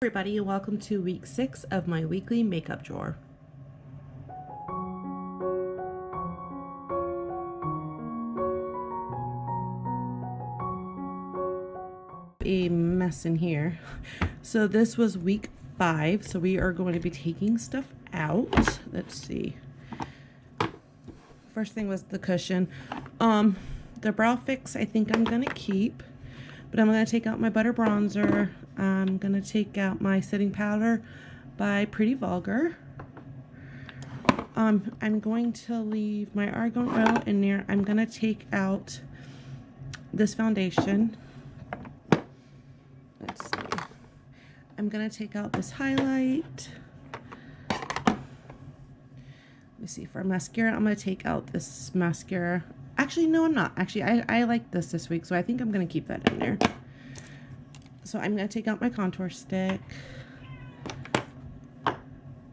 Everybody, and welcome to week 6 of my weekly makeup drawer. A mess in here. So this was week 5, so we are going to be taking stuff out. Let's see. First thing was the cushion. The brow fix I think I'm gonna keep, but I'm gonna take out my butter bronzer. I'm gonna take out my setting powder by Pretty Vulgar. I'm going to leave my argan oil in there. I'm gonna take out this foundation. Let's see. I'm gonna take out this highlight. Let me see, for mascara, I'm gonna take out this mascara. Actually, no, I'm not. Actually, I like this week, so I think I'm gonna keep that in there. So I'm going to take out my contour stick.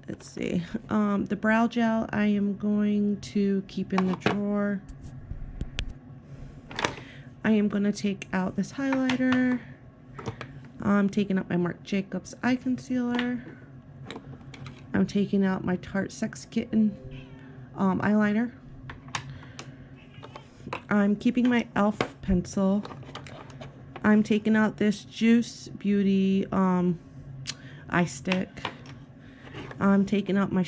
Let's see. The brow gel I am going to keep in the drawer. I am going to take out this highlighter. I'm taking out my Marc Jacobs eye concealer. I'm taking out my Tarte Sex Kitten eyeliner. I'm keeping my e.l.f. pencil. I'm taking out this Juice Beauty eye stick. I'm taking out my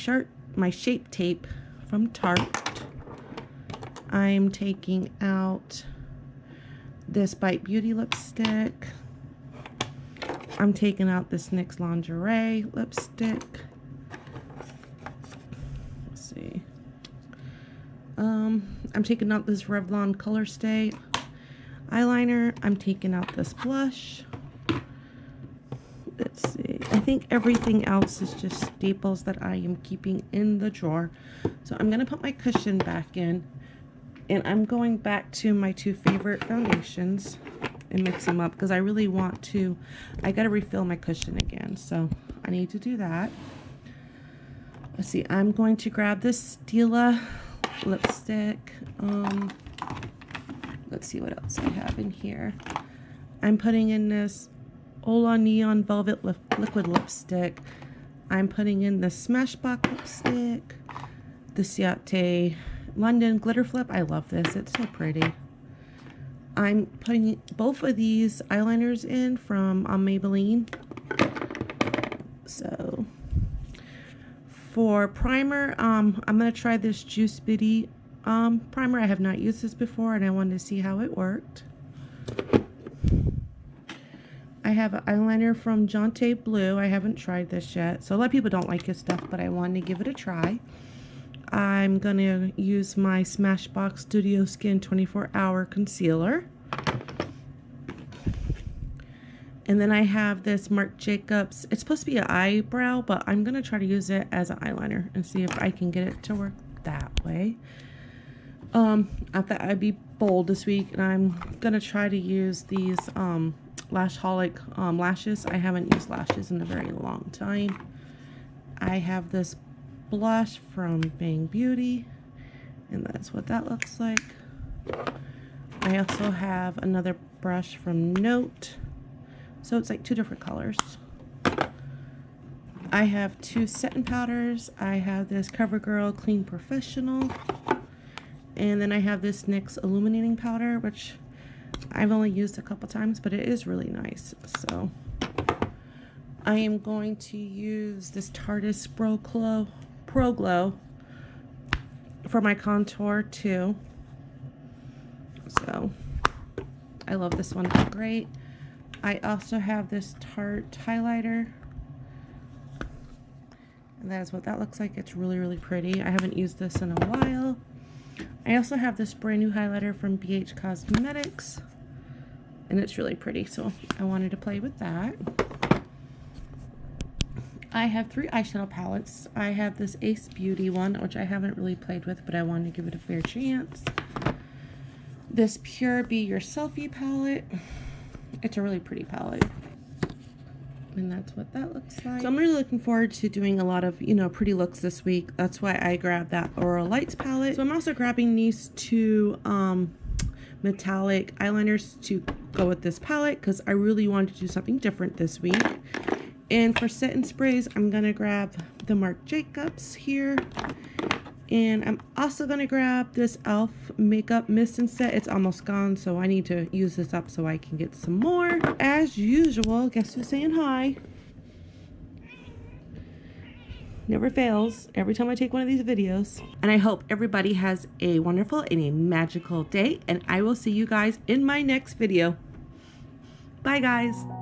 Shape Tape from Tarte. I'm taking out this Bite Beauty lipstick. I'm taking out this NYX Lingerie lipstick. Let's see. I'm taking out this Revlon Color Stay eyeliner. I'm taking out this blush. Let's see. I think everything else is just staples that I am keeping in the drawer. So I'm going to put my cushion back in. And I'm going back to my 2 favorite foundations and mix them up because I really want to. I got to refill my cushion again. So I need to do that. Let's see. I'm going to grab this Stila lipstick. Let's see what else I have in here. I'm putting in this Ola Neon Velvet Liquid Lipstick. I'm putting in the Smashbox lipstick. The Ciate London Glitter Flip. I love this. It's so pretty. I'm putting both of these eyeliners in from Maybelline. So for primer, I'm going to try this Juice Beauty primer. I have not used this before and I wanted to see how it worked. I have an eyeliner from Jante Blue. I haven't tried this yet. So a lot of people don't like his stuff, but I wanted to give it a try. I'm going to use my Smashbox Studio Skin 24-Hour Concealer. And then I have this Marc Jacobs. It's supposed to be an eyebrow, but I'm going to try to use it as an eyeliner and see if I can get it to work that way. I thought I'd be bold this week, and I'm gonna try to use these Lashholic lashes. I haven't used lashes in a very long time. I have this blush from Bang Beauty, and that's what that looks like. I also have another brush from Note, so it's like 2 different colors. I have 2 setting powders. I have this CoverGirl Clean Professional. And then I have this NYX illuminating powder, which I've only used a couple times, but it is really nice. So I am going to use this Tarte Pro Glow for my contour too. So I love this one. It's great. I also have this Tarte highlighter. And that is what that looks like. It's really, really pretty. I haven't used this in a while. I also have this brand new highlighter from BH Cosmetics, and it's really pretty, so I wanted to play with that. I have 3 eyeshadow palettes. I have this Ace Beauty one, which I haven't really played with, but I wanted to give it a fair chance. This Pure Be Your Selfie palette. It's a really pretty palette. And that's what that looks like. So I'm really looking forward to doing a lot of, pretty looks this week. That's why I grabbed that Aura Lights palette. So I'm also grabbing these 2 metallic eyeliners to go with this palette because I really wanted to do something different this week. And for setting sprays, I'm gonna grab the Marc Jacobs here. And I'm also gonna grab this e.l.f. makeup mist and set. It's almost gone, so I need to use this up so I can get some more. As usual, guess who's saying hi? Never fails every time I take one of these videos. And I hope everybody has a wonderful and a magical day, and I will see you guys in my next video. Bye guys.